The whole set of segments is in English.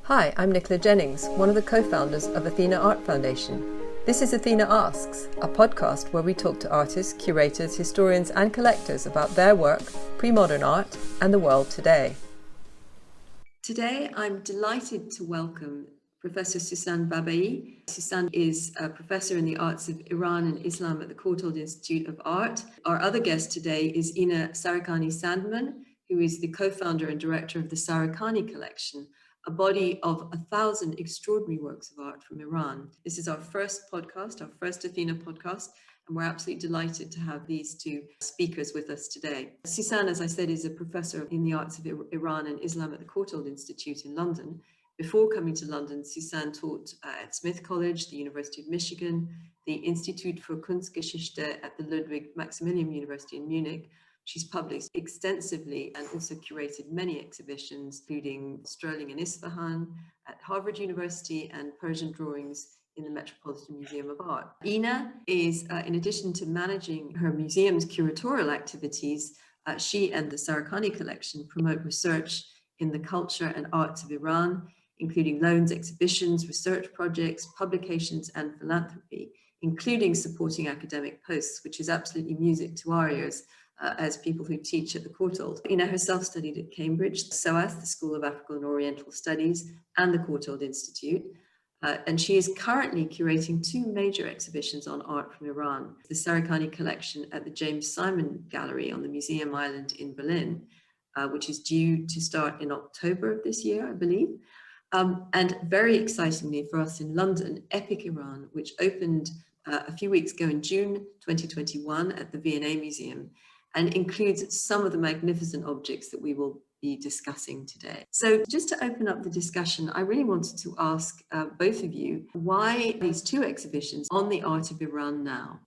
Hi, I'm Nicola Jennings, one of the co-founders of Athena Art Foundation. This is Athena Asks, a podcast where we talk to artists, curators, historians and collectors about their work, pre-modern art, and the world today. Today, I'm delighted to welcome Professor Sussan Babaie. Sussan is a professor in the arts of Iran and Islam at the Courtauld Institute of Art. Our other guest today is Ina Sarikhani Sandmann, who is the co-founder and director of the Sarikhani collection, a body of 1,000 extraordinary works of art from Iran. This is our first podcast, our first Athena podcast, and we're absolutely delighted to have these two speakers with us today. Sussan, as I said, is a professor in the arts of Iran and Islam at the Courtauld Institute in London. Before coming to London, Sussan taught at Smith College, the University of Michigan, the Institute for Kunstgeschichte at the Ludwig Maximilian University in Munich. She's published extensively and also curated many exhibitions, including Strolling in Isfahan at Harvard University and Persian drawings in the Metropolitan Museum of Art. Ina is, in addition to managing her museum's curatorial activities, she and the Sarikhani collection promote research in the culture and arts of Iran, including loans, exhibitions, research projects, publications, and philanthropy, including supporting academic posts, which is absolutely music to our ears as people who teach at the Courtauld. Ina herself studied at Cambridge, SOAS, the School of African and Oriental Studies, and the Courtauld Institute. And she is currently curating two major exhibitions on art from Iran. The Sarikhani collection at the James Simon Gallery on the Museum Island in Berlin, which is due to start in October of this year, I believe. And very excitingly for us in London, Epic Iran, which opened a few weeks ago in June 2021 at the V&A Museum, and includes some of the magnificent objects that we will be discussing today. So just to open up the discussion, I really wanted to ask both of you, why these two exhibitions on the art of Iran now?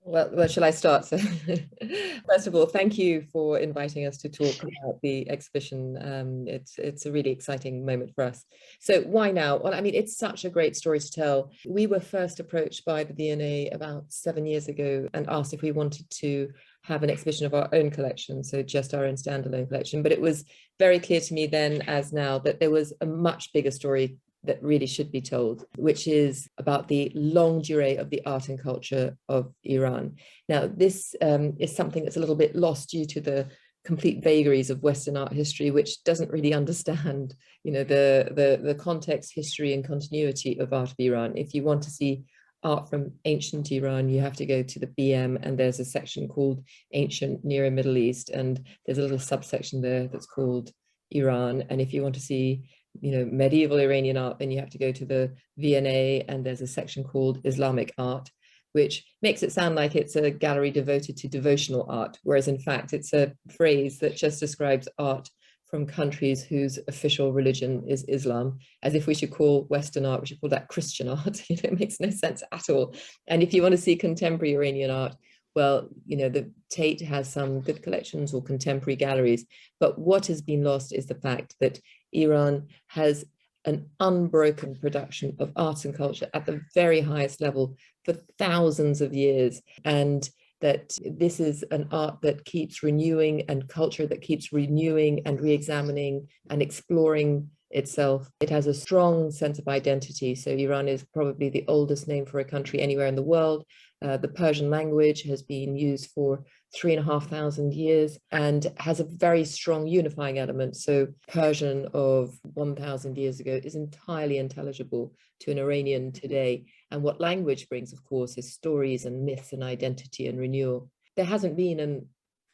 Well, shall I start? So, first of all, thank you for inviting us to talk about the exhibition. It's a really exciting moment for us. So why now? Well, I mean, it's such a great story to tell. We were first approached by the V&A about 7 years ago and asked if we wanted to have an exhibition of our own collection, so just our own standalone collection. But it was very clear to me then as now that there was a much bigger story that really should be told, which is about the longue durée of the art and culture of Iran. Now, this is something that's a little bit lost due to the complete vagaries of Western art history, which doesn't really understand, the context, history, and continuity of art of Iran. If you want to see art from ancient Iran, you have to go to the BM, and there's a section called Ancient Near Middle East, and there's a little subsection there that's called Iran. And if you want to see medieval Iranian art, then you have to go to the V&A, and there's a section called Islamic art, which makes it sound like it's a gallery devoted to devotional art, whereas in fact it's a phrase that just describes art from countries whose official religion is Islam, as if we should call Western art, we should call that Christian art. It makes no sense at all. And if you want to see contemporary Iranian art, well, the Tate has some good collections or contemporary galleries, but what has been lost is the fact that Iran has an unbroken production of arts and culture at the very highest level for thousands of years, and that this is an art that keeps renewing and culture that keeps renewing and re-examining and exploring itself. It has a strong sense of identity. So Iran is probably the oldest name for a country anywhere in the world. The Persian language has been used for 3,500 years and has a very strong unifying element. So Persian of 1,000 years ago is entirely intelligible to an Iranian today. And what language brings, of course, is stories and myths and identity and renewal. There hasn't been an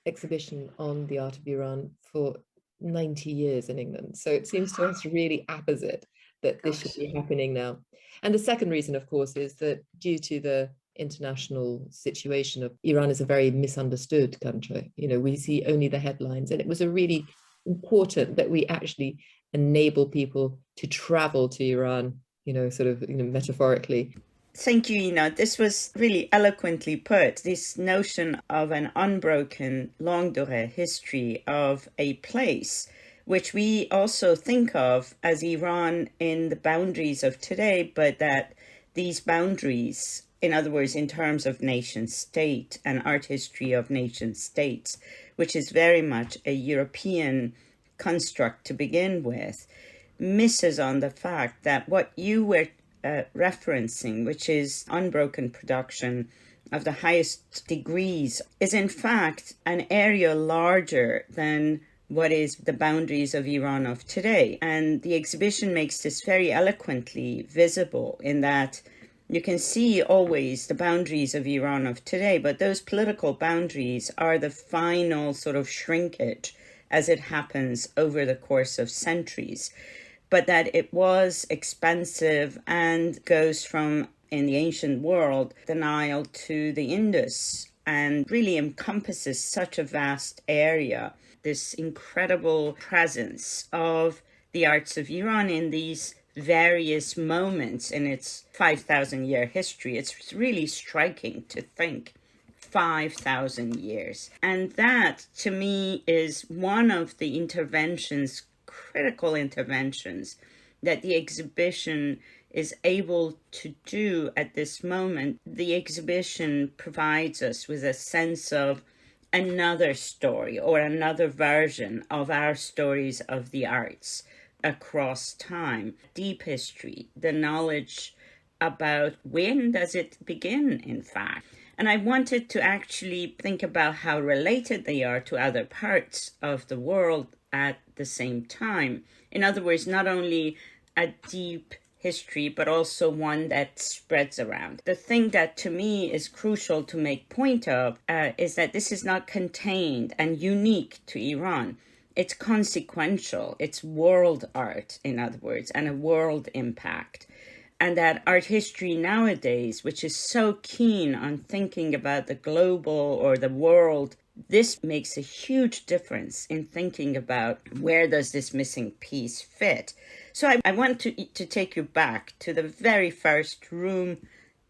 exhibition on the art of Iran for 90 years in England. So it seems to us really apposite that this should be happening now. And the second reason, of course, is that due to the international situation of Iran is a very misunderstood country. We see only the headlines, and it was a really important that we actually enable people to travel to Iran, metaphorically. Thank you, Ina. This was really eloquently put. This notion of an unbroken longue durée history of a place, which we also think of as Iran in the boundaries of today, but that these boundaries, in other words, in terms of nation state and art history of nation states, which is very much a European construct to begin with, misses on the fact that what you were referencing, which is unbroken production of the highest degrees, is in fact an area larger than what is the boundaries of Iran of today. And the exhibition makes this very eloquently visible in that you can see always the boundaries of Iran of today, but those political boundaries are the final sort of shrinkage as it happens over the course of centuries. But that it was expansive and goes from, in the ancient world, the Nile to the Indus, and really encompasses such a vast area. This incredible presence of the arts of Iran in these various moments in its 5,000-year history. It's really striking to think 5,000 years. And that, to me, is one of the interventions, critical interventions, that the exhibition is able to do at this moment. The exhibition provides us with a sense of another story or another version of our stories of the arts across time, deep history, the knowledge about when does it begin, in fact. And I wanted to actually think about how related they are to other parts of the world at the same time. In other words, not only a deep history, but also one that spreads around. The thing that to me is crucial to make point of is that this is not contained and unique to Iran. It's consequential. It's world art, in other words, and a world impact. And that art history nowadays, which is so keen on thinking about the global or the world, this makes a huge difference in thinking about where does this missing piece fit. So I want to take you back to the very first room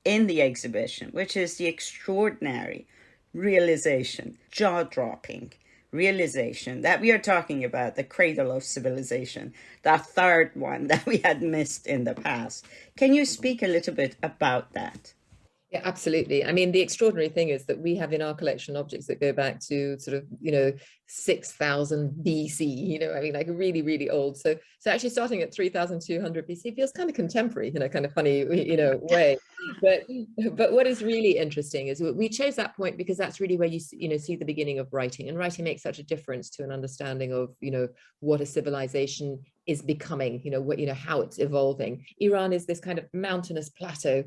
in the exhibition, which is the extraordinary realization, jaw-dropping realization that we are talking about the cradle of civilization, the third one that we had missed in the past. Can you speak a little bit about that? Yeah, absolutely. I mean, the extraordinary thing is that we have in our collection objects that go back to sort of, 6,000 BC, I mean, like really, really old. So actually starting at 3,200 BC feels kind of contemporary, kind of funny, way. But what is really interesting is we chose that point because that's really where you see the beginning of writing, and writing makes such a difference to an understanding of, what a civilization is becoming, how it's evolving. Iran is this kind of mountainous plateau,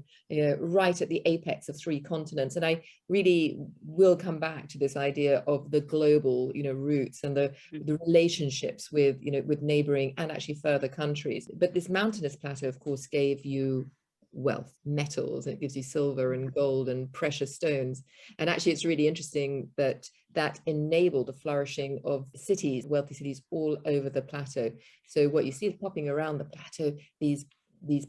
right at the apex of three continents. And I really will come back to this idea of the global, roots and the relationships with, with neighboring and actually further countries. But this mountainous plateau, of course, gave you wealth, metals, and it gives you silver and gold and precious stones. And actually, it's really interesting that enabled the flourishing of cities, wealthy cities all over the plateau. So what you see is popping around the plateau, these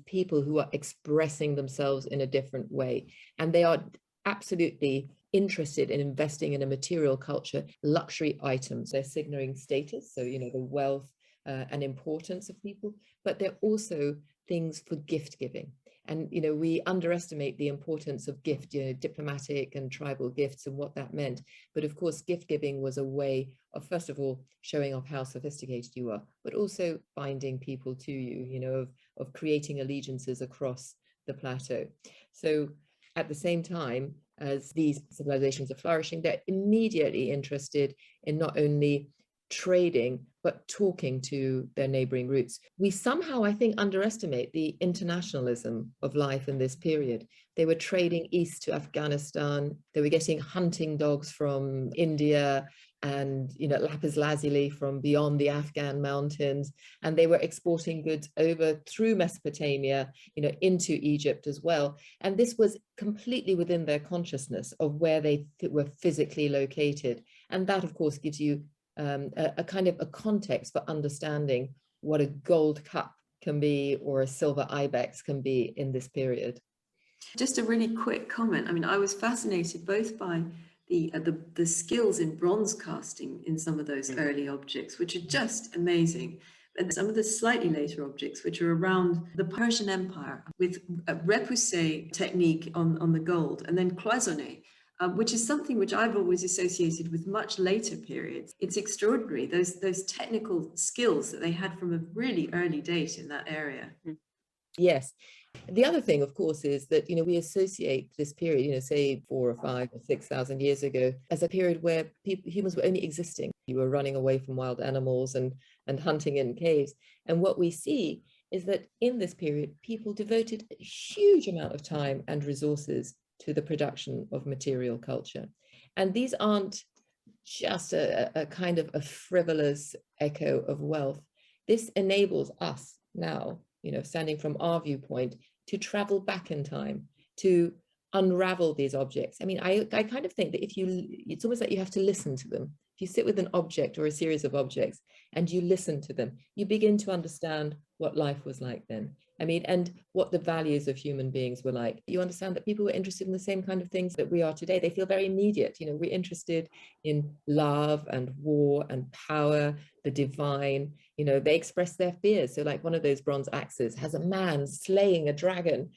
people who are expressing themselves in a different way. And they are absolutely interested in investing in a material culture, luxury items. They're signaling status, so, the wealth and importance of people, but they're also things for gift giving. And, we underestimate the importance of gift, diplomatic and tribal gifts and what that meant. But of course, gift giving was a way of, first of all, showing off how sophisticated you are, but also binding people to you, of creating allegiances across the plateau. So at the same time as these civilizations are flourishing, they're immediately interested in not only trading, but talking to their neighboring roots. We somehow, I think, underestimate the internationalism of life in this period. They were trading east to Afghanistan. They were getting hunting dogs from India and, lapis lazuli from beyond the Afghan mountains. And they were exporting goods over through Mesopotamia, into Egypt as well. And this was completely within their consciousness of where they were physically located. And that, of course, gives you a kind of a context for understanding what a gold cup can be or a silver ibex can be in this period. Just a really quick comment. I mean, I was fascinated both by the skills in bronze casting in some of those early objects, which are just amazing. And some of the slightly later objects, which are around the Persian Empire, with a repoussé technique on the gold, and then cloisonné, which is something which I've always associated with much later periods. It's extraordinary, those technical skills that they had from a really early date in that area. Yes. The other thing, of course, is that, we associate this period, say 4 or 5 or 6,000 years ago, as a period where humans were only existing. You were running away from wild animals and hunting in caves. And what we see is that in this period, people devoted a huge amount of time and resources to the production of material culture. And these aren't just a kind of a frivolous echo of wealth. This enables us now, standing from our viewpoint, to travel back in time, to unravel these objects. I mean, I kind of think that it's almost like you have to listen to them. If you sit with an object or a series of objects and you listen to them, you begin to understand what life was like then. I mean, and what the values of human beings were like. You understand that people were interested in the same kind of things that we are today. They feel very immediate. We're interested in love and war and power, the divine. They express their fears. So like one of those bronze axes has a man slaying a dragon.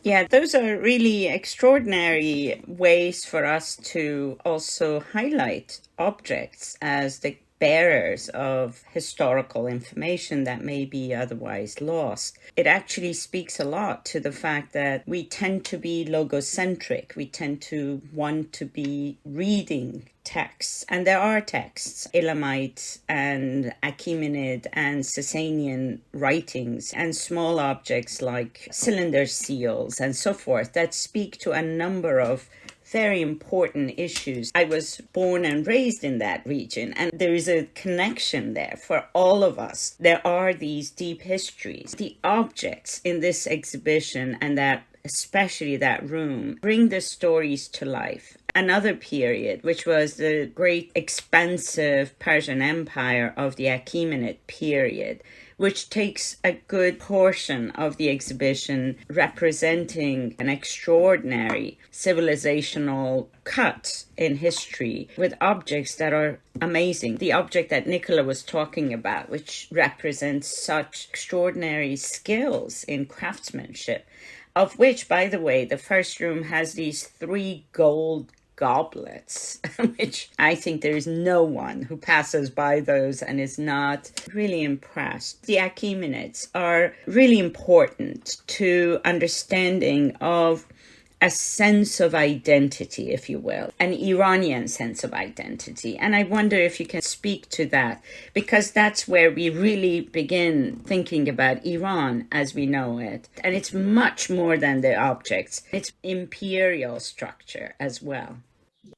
Yeah, those are really extraordinary ways for us to also highlight objects as the bearers of historical information that may be otherwise lost. It actually speaks a lot to the fact that we tend to be logocentric. We tend to want to be reading texts, and there are texts, Elamite and Achaemenid and Sassanian writings, and small objects like cylinder seals and so forth that speak to a number of very important issues. I was born and raised in that region, and there is a connection there for all of us. There are these deep histories. The objects in this exhibition, and that especially that room, bring the stories to life. Another period, which was the great expansive Persian Empire of the Achaemenid period, which takes a good portion of the exhibition, representing an extraordinary civilizational cut in history with objects that are amazing. The object that Nicola was talking about, which represents such extraordinary skills in craftsmanship, of which, by the way, the first room has these 3 gold goblets, which I think there is no one who passes by those and is not really impressed. The Achaemenids are really important to understanding of a sense of identity, if you will, an Iranian sense of identity. And I wonder if you can speak to that, because that's where we really begin thinking about Iran as we know it. And it's much more than the objects. It's imperial structure as well.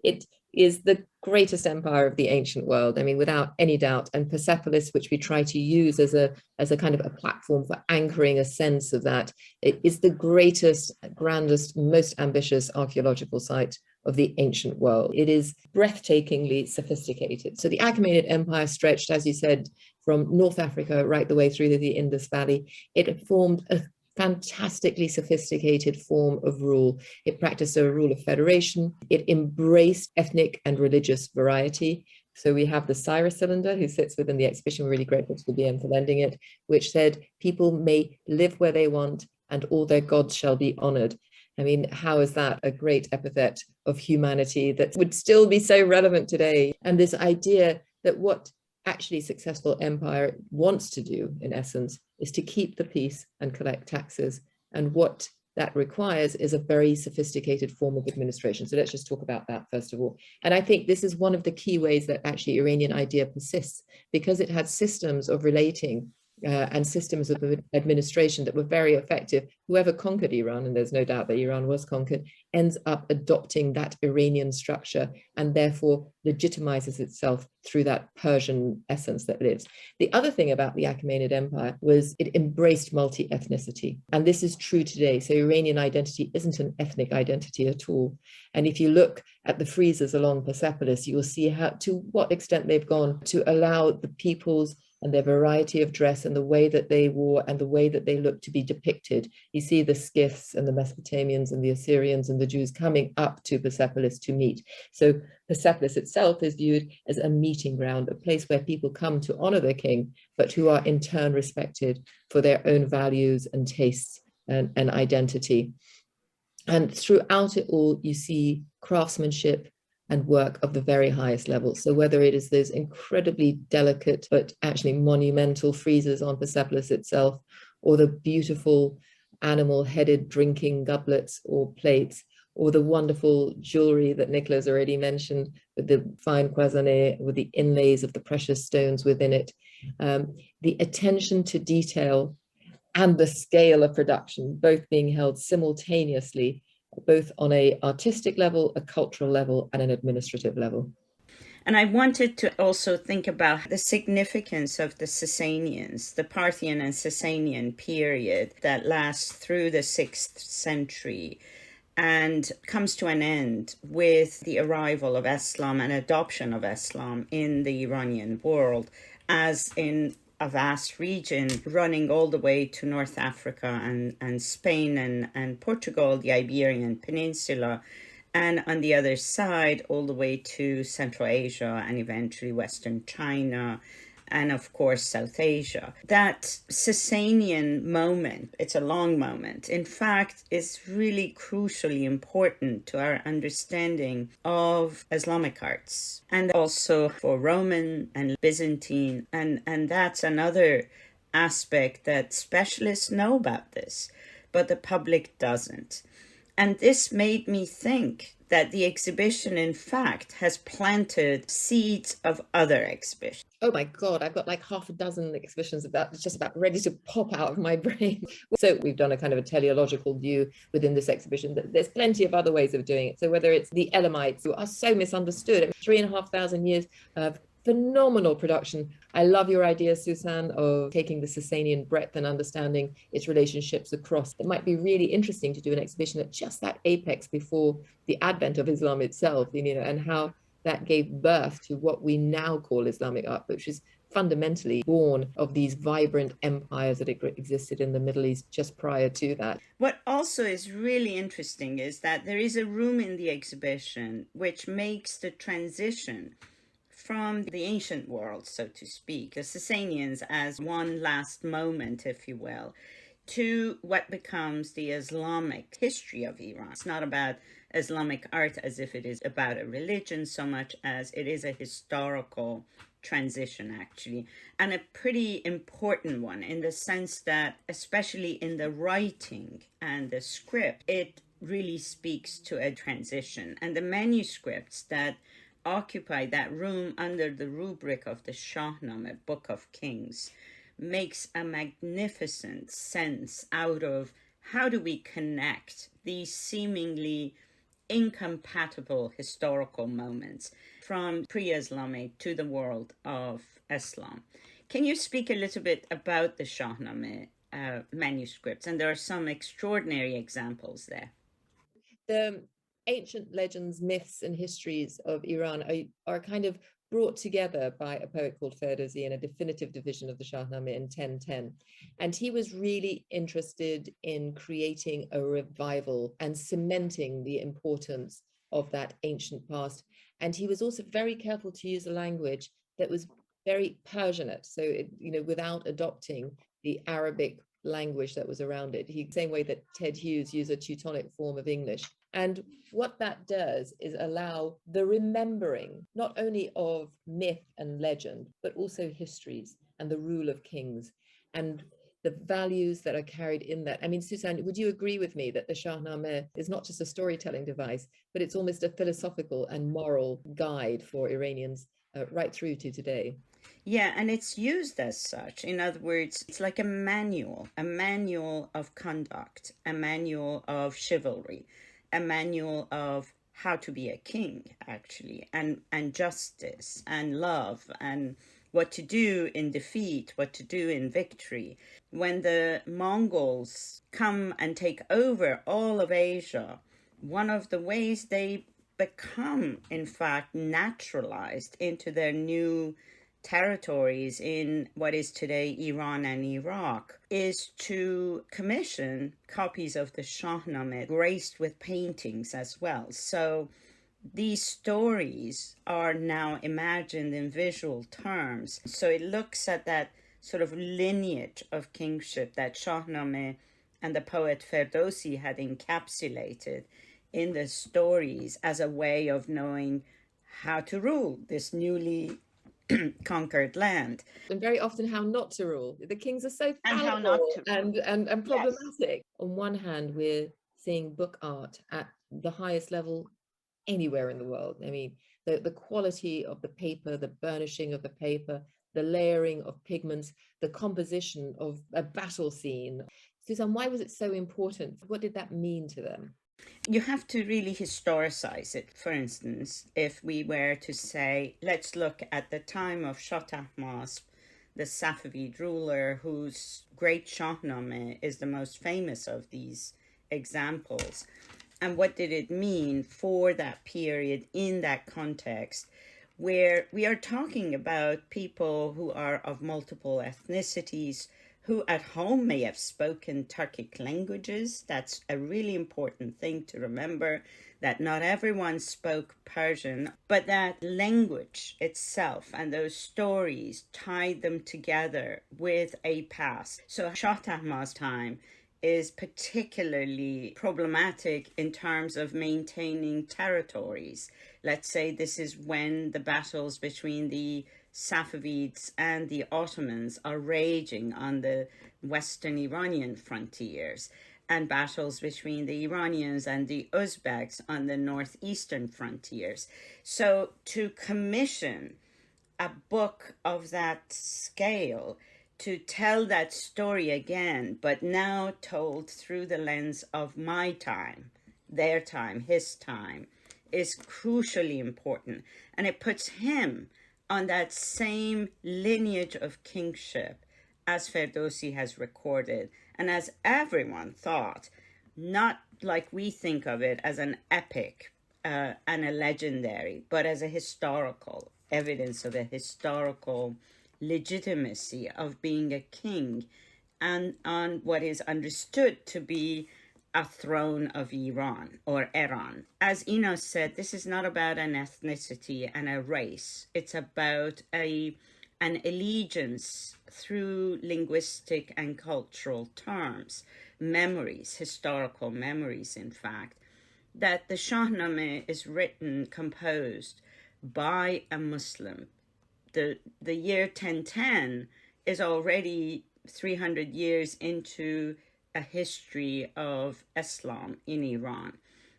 It is the greatest empire of the ancient world, I mean, without any doubt. And Persepolis, which we try to use as a kind of a platform for anchoring a sense of that, it is the greatest, grandest, most ambitious archaeological site of the ancient world. It is breathtakingly sophisticated. So the Achaemenid Empire stretched, as you said, from North Africa right the way through to the Indus Valley. It formed a fantastically sophisticated form of rule. It practiced a rule of federation. It embraced ethnic and religious variety. So we have the Cyrus cylinder, who sits within the exhibition. We're really grateful to the BM for lending it, which said people may live where they want and all their gods shall be honored. I mean, how is that a great epithet of humanity that would still be so relevant today? And this idea that what actually successful empire wants to do, in essence, is to keep the peace and collect taxes. And what that requires is a very sophisticated form of administration. So let's just talk about that first of all. And I think this is one of the key ways that actually Iranian idea persists, because it had systems of relating and systems of administration that were very effective. Whoever conquered Iran, and there's no doubt that Iran was conquered, ends up adopting that Iranian structure and therefore legitimizes itself through that Persian essence that lives. The other thing about the Achaemenid Empire was it embraced multi-ethnicity. And this is true today. So Iranian identity isn't an ethnic identity at all. And if you look at the friezes along Persepolis, you will see how, to what extent they've gone to allow the peoples and their variety of dress and the way that they wore and the way that they look to be depicted. You see the Scyths and the Mesopotamians and the Assyrians and the Jews coming up to Persepolis to meet. So Persepolis itself is viewed as a meeting ground, a place where people come to honor their king, but who are in turn respected for their own values and tastes and identity. And throughout it all, you see craftsmanship and work of the very highest level. So whether it is those incredibly delicate but actually monumental friezes on Persepolis itself, or the beautiful animal-headed drinking goblets or plates, or the wonderful jewellery that Nicola's already mentioned, with the fine cloisonné, with the inlays of the precious stones within it, the attention to detail and the scale of production, both being held simultaneously, both on an artistic level, a cultural level, and an administrative level. And I wanted to also think about the significance of the Sassanians, the Parthian and Sassanian period that lasts through the 6th century and comes to an end with the arrival of Islam and adoption of Islam in the Iranian world, as in a vast region running all the way to North Africa and Spain and Portugal, the Iberian Peninsula, and on the other side, all the way to Central Asia and eventually Western China, and of course, South Asia. That Sassanian moment, it's a long moment, in fact, is really crucially important to our understanding of Islamic arts, and also for Roman and Byzantine. And that's another aspect that specialists know about this, but the public doesn't. And this made me think that the exhibition, in fact, has planted seeds of other exhibitions. Oh my God, I've got like half a dozen exhibitions of that. It's just about ready to pop out of my brain. So we've done a kind of a teleological view within this exhibition. There's plenty of other ways of doing it. So whether it's the Elamites, who are so misunderstood, 3,500 years of phenomenal production. I love your idea, Sussan, of taking the Sasanian breadth and understanding its relationships across. It might be really interesting to do an exhibition at just that apex before the advent of Islam itself, and how that gave birth to what we now call Islamic art, which is fundamentally born of these vibrant empires that existed in the Middle East just prior to that. What also is really interesting is that there is a room in the exhibition which makes the transition from the ancient world, so to speak, the Sassanians as one last moment, if you will, to what becomes the Islamic history of Iran. It's not about Islamic art as if it is about a religion so much as it is a historical transition, actually, and a pretty important one in the sense that, especially in the writing and the script, it really speaks to a transition. And the manuscripts that occupy that room under the rubric of the Shanameh, Book of Kings, makes a magnificent sense out of how do we connect these seemingly incompatible historical moments from pre-Islamic to the world of Islam. Can you speak a little bit about the Shanameh manuscripts? And there are some extraordinary examples there. The ancient legends, myths, and histories of Iran are kind of brought together by a poet called Ferdowsi in a definitive division of the Shahnameh in 1010. And he was really interested in creating a revival and cementing the importance of that ancient past. And he was also very careful to use a language that was very Persianate, so without adopting the Arabic language that was around it. Same way that Ted Hughes used a Teutonic form of English. And what that does is allow the remembering not only of myth and legend, but also histories and the rule of kings and the values that are carried in that. I mean, Sussan, would you agree with me that the Shahnameh is not just a storytelling device, but it's almost a philosophical and moral guide for Iranians right through to today? Yeah, and it's used as such. In other words, it's like a manual of conduct, a manual of chivalry, a manual of how to be a king, actually, and justice and love and what to do in defeat, what to do in victory. When the Mongols come and take over all of Asia, one of the ways they become, in fact, naturalized into their new territories in what is today Iran and Iraq is to commission copies of the Shahnameh graced with paintings as well. So these stories are now imagined in visual terms. So it looks at that sort of lineage of kingship that Shahnameh and the poet Ferdowsi had encapsulated in the stories as a way of knowing how to rule this newly conquered land. And very often how not to rule. The kings are so And how not fallible to. and problematic. On one hand, we're seeing book art at the highest level anywhere in the world. I mean, the quality of the paper, the burnishing of the paper, the layering of pigments, the composition of a battle scene. Sussan, why was it so important? What did that mean to them? You have to really historicize it. For instance, if we were to say, let's look at the time of Shah Tahmasp, the Safavid ruler, whose great Shahnameh is the most famous of these examples. And what did it mean for that period in that context, where we are talking about people who are of multiple ethnicities, who at home may have spoken Turkic languages. That's a really important thing to remember, that not everyone spoke Persian, but that language itself and those stories tied them together with a past. So Shah Tahmasp time is particularly problematic in terms of maintaining territories. Let's say this is when the battles between the Safavids and the Ottomans are raging on the western Iranian frontiers, and battles between the Iranians and the Uzbeks on the northeastern frontiers. So to commission a book of that scale, to tell that story again, but now told through the lens of my time, their time, his time, is crucially important. And it puts him on that same lineage of kingship as Ferdowsi has recorded, and as everyone thought, not like we think of it as an epic and a legendary, but as a historical evidence of a historical legitimacy of being a king, and on what is understood to be a throne of Iran or Iran. As Ina said, this is not about an ethnicity and a race. It's about an allegiance through linguistic and cultural terms, memories, historical memories, in fact, that the Shahnameh is written, composed by a Muslim. The year 1010 is already 300 years into a history of Islam in Iran.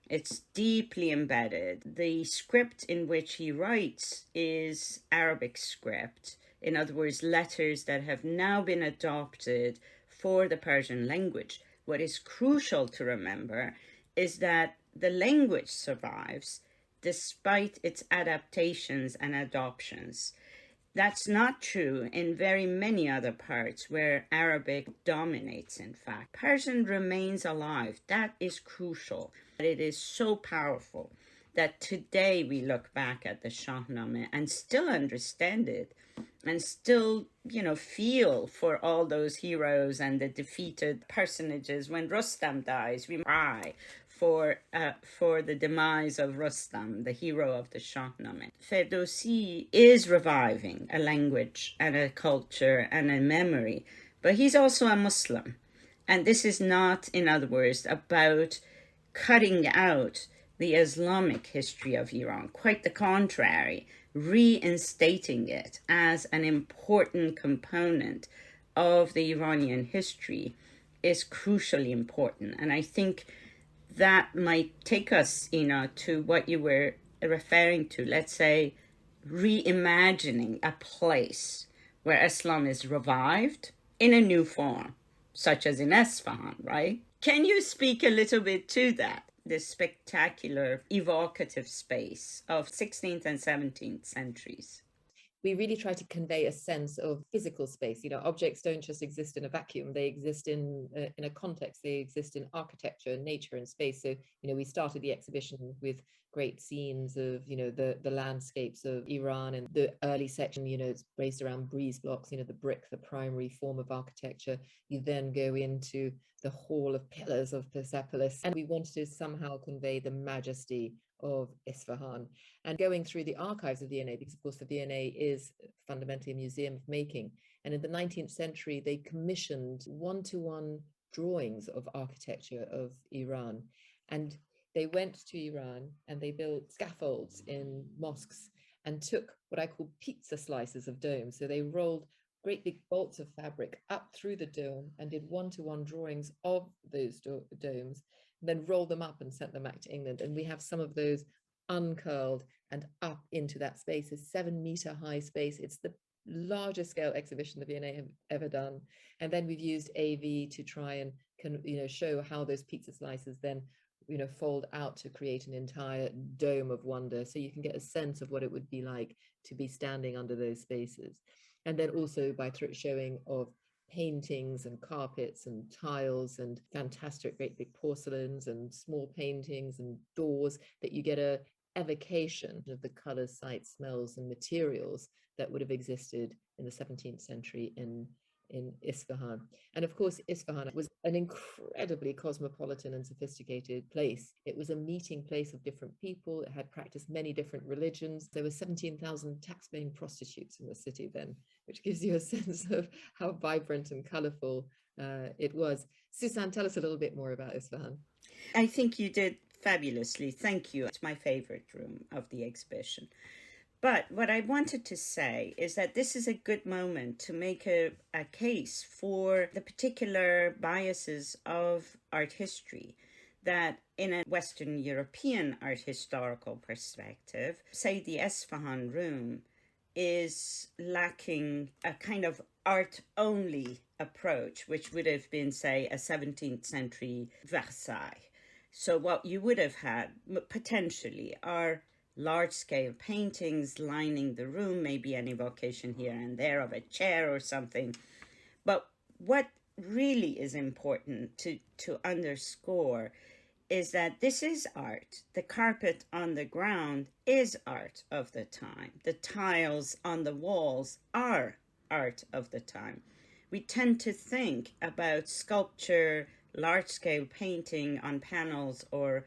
It's deeply embedded. The script in which he writes is Arabic script. In other words, letters that have now been adopted for the Persian language. What is crucial to remember is that the language survives despite its adaptations and adoptions. That's not true in very many other parts where Arabic dominates, in fact. Persian remains alive. That is crucial. It is so powerful that today we look back at the Shahnameh and still understand it, and still, feel for all those heroes and the defeated personages. When Rustam dies, we cry for the demise of Rustam, the hero of the Shahnameh. Ferdowsi is reviving a language and a culture and a memory, but he's also a Muslim. And this is not, in other words, about cutting out the Islamic history of Iran. Quite the contrary, reinstating it as an important component of the Iranian history is crucially important. And I think that might take us, to what you were referring to, let's say, reimagining a place where Islam is revived in a new form, such as in Isfahan, right? Can you speak a little bit to that? This spectacular, evocative space of 16th and 17th centuries. We really try to convey a sense of physical space. Objects don't just exist in a vacuum. They exist in a context. They exist in architecture, nature, and space. So, we started the exhibition with great scenes of, the landscapes of Iran, and the early section, it's based around breeze blocks, the brick, the primary form of architecture. You then go into the Hall of Pillars of Persepolis. And we wanted to somehow convey the majesty of Isfahan. And going through the archives of V&A, because of course the V&A is fundamentally a museum of making. And in the 19th century, they commissioned one-to-one drawings of architecture of Iran. And they went to Iran and they built scaffolds in mosques and took what I call pizza slices of domes. So they rolled great big bolts of fabric up through the dome and did one-to-one drawings of those domes, and then rolled them up and sent them back to England. And we have some of those uncurled and up into that space, a 7-meter high space. It's the largest scale exhibition the V&A have ever done. And then we've used AV to try and show how those pizza slices then fold out to create an entire dome of wonder, so you can get a sense of what it would be like to be standing under those spaces. And then also by showing of paintings and carpets and tiles and fantastic great big porcelains and small paintings and doors, that you get a evocation of the colors, sights, smells and materials that would have existed in the 17th century in Isfahan. And of course, Isfahan was an incredibly cosmopolitan and sophisticated place. It was a meeting place of different people. It had practiced many different religions. There were 17,000 tax-paying prostitutes in the city then, which gives you a sense of how vibrant and colorful it was. Sussan, tell us a little bit more about Isfahan. I think you did fabulously. Thank you. It's my favorite room of the exhibition. But what I wanted to say is that this is a good moment to make a case for the particular biases of art history that in a Western European art historical perspective, say the Isfahan room is lacking a kind of art-only approach, which would have been, say, a 17th century Versailles. So what you would have had potentially are large-scale paintings lining the room, maybe an evocation here and there of a chair or something. But what really is important to underscore is that this is art. The carpet on the ground is art of the time. The tiles on the walls are art of the time. We tend to think about sculpture, large-scale painting on panels or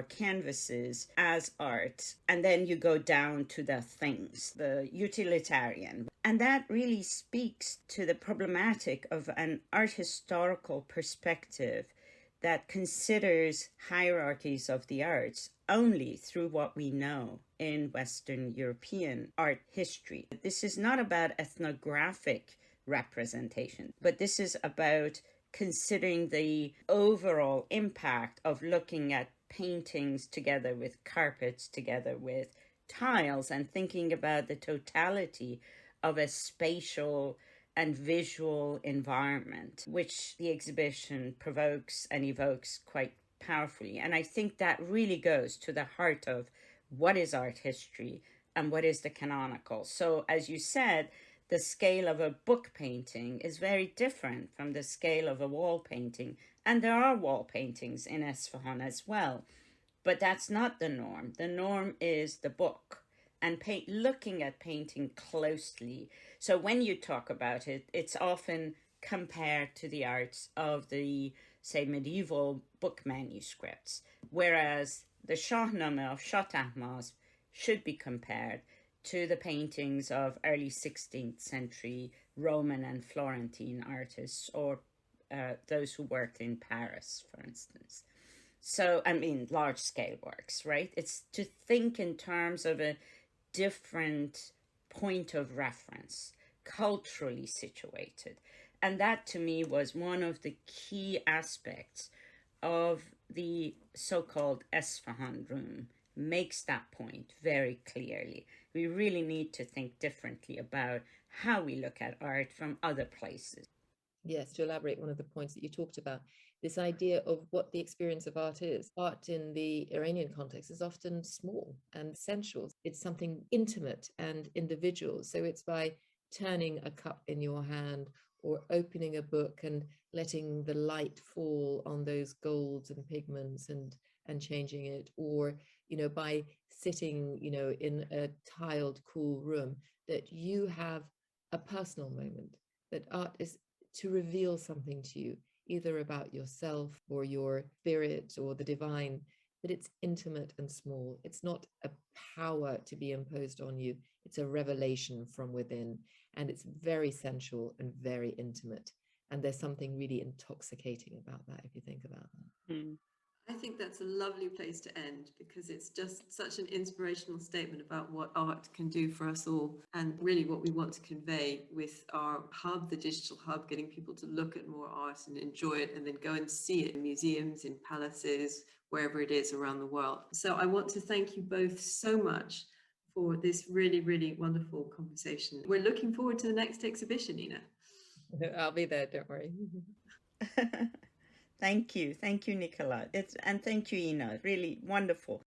canvases as art, and then you go down to the things, the utilitarian. And that really speaks to the problematic of an art historical perspective that considers hierarchies of the arts only through what we know in Western European art history. This is not about ethnographic representation, but this is about considering the overall impact of looking at paintings together with carpets, together with tiles, and thinking about the totality of a spatial and visual environment, which the exhibition provokes and evokes quite powerfully. And I think that really goes to the heart of what is art history and what is the canonical. So as you said, the scale of a book painting is very different from the scale of a wall painting. And there are wall paintings in Isfahan as well. But that's not the norm. The norm is the book and looking at painting closely. So when you talk about it, it's often compared to the arts of the, say, medieval book manuscripts, whereas the Shanameh of Shah Tahmasp should be compared to the paintings of early 16th century Roman and Florentine artists, or those who worked in Paris, for instance. So, I mean, large-scale works, right? It's to think in terms of a different point of reference, culturally situated. And that, to me, was one of the key aspects of the so-called Isfahan room, makes that point very clearly. We really need to think differently about how we look at art from other places. Yes, to elaborate one of the points that you talked about, this idea of what the experience of art is. Art in the Iranian context is often small and sensual. It's something intimate and individual. So it's by turning a cup in your hand or opening a book and letting the light fall on those golds and pigments and changing it, or, by sitting, in a tiled, cool room, that you have a personal moment, that art is to reveal something to you, either about yourself or your spirit or the divine, but it's intimate and small. It's not a power to be imposed on you. It's a revelation from within, and it's very sensual and very intimate. And there's something really intoxicating about that, if you think about that. Mm. I think that's a lovely place to end, because it's just such an inspirational statement about what art can do for us all, and really what we want to convey with our hub, the digital hub, getting people to look at more art and enjoy it and then go and see it in museums, in palaces, wherever it is around the world. So I want to thank you both so much for this really, really wonderful conversation. We're looking forward to the next exhibition, Ina. I'll be there, don't worry. Thank you, Nicola. And thank you, Ina. Really wonderful.